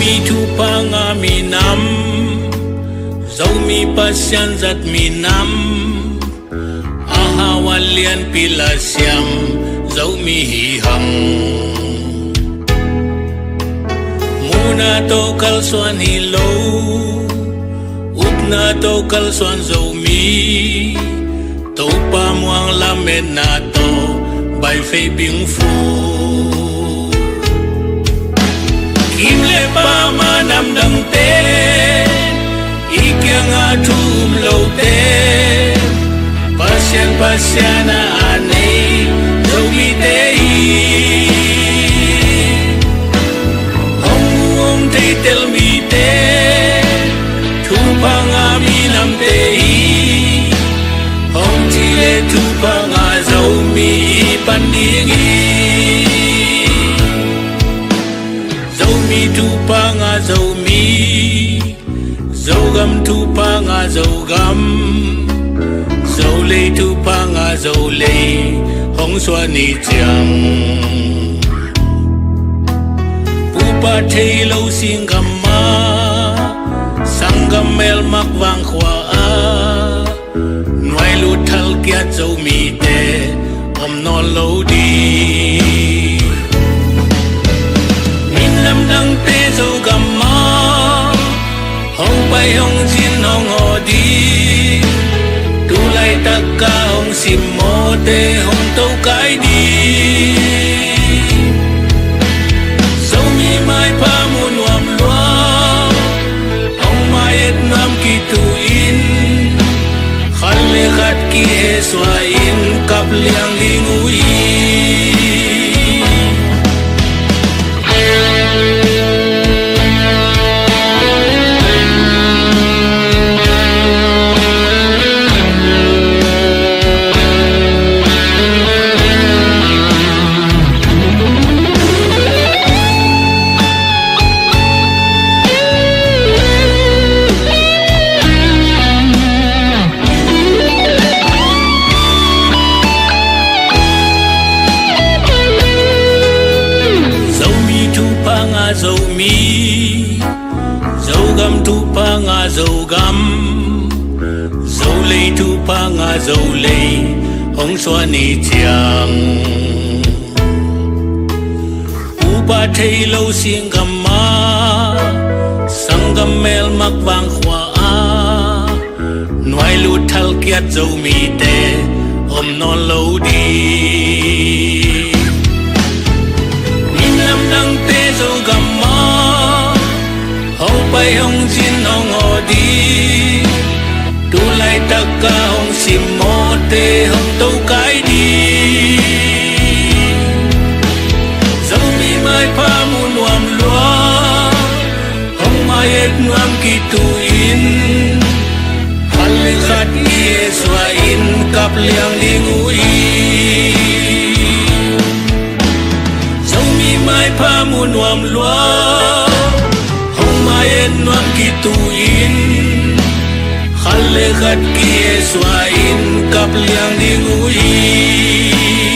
mi thu pa nga mi nam dấu mi pasyan zat mi nam ahawalian pila siam dấu mi hi hang muna to kalsuan hilo upna to kalsuan dấu mi to pa muang lamet na to bai fei bing fu kim le pa ma nam dang te ikyang a thum lo te pasyan pasyan a ane dấu mi te hong te tel mi te thu pa nga mi nam te hong chi le thu pa nga dấu mi pan ding dấu mi thu pa nga dấu mi dấu gam thu pa nga dấu gam dấu lê thu pa nga dấu lê hong xoa ni chang pu pa thei lo sing gam ma sang gam mel mak wang khwa a noi lu thal kya dấu mi te om no lo di min nam dang te dấu gam ma hong pai hong jin hong ho di tu lai tak ka hong sim mo te hong to kai di dấu mi mai pa mu nuam lua hong mai et nam ki tu in khal le khat ki he swa in kap liang ling ui dấu mi dấu gam thu pa nga dấu gam dấu lê thu pa nga dấu lê hong xoa ni chang upa thei lo sing gam ma sang gam mel mak wang khwa a noi lu thal kiat dấu mi te om no lo di min lam dang te dấu gam ma hong pai hong jin hong ho di tu lai tak ka hong sim mo te hong to kai di dấu mi mai pa mu nuam lua hong mai et nuam ki tu in hal le khat ye swa in kap liang ling ui mai pa mu nuam lua hong mai en nuam ki tu in khal le khat ki swa in kap liang ding ui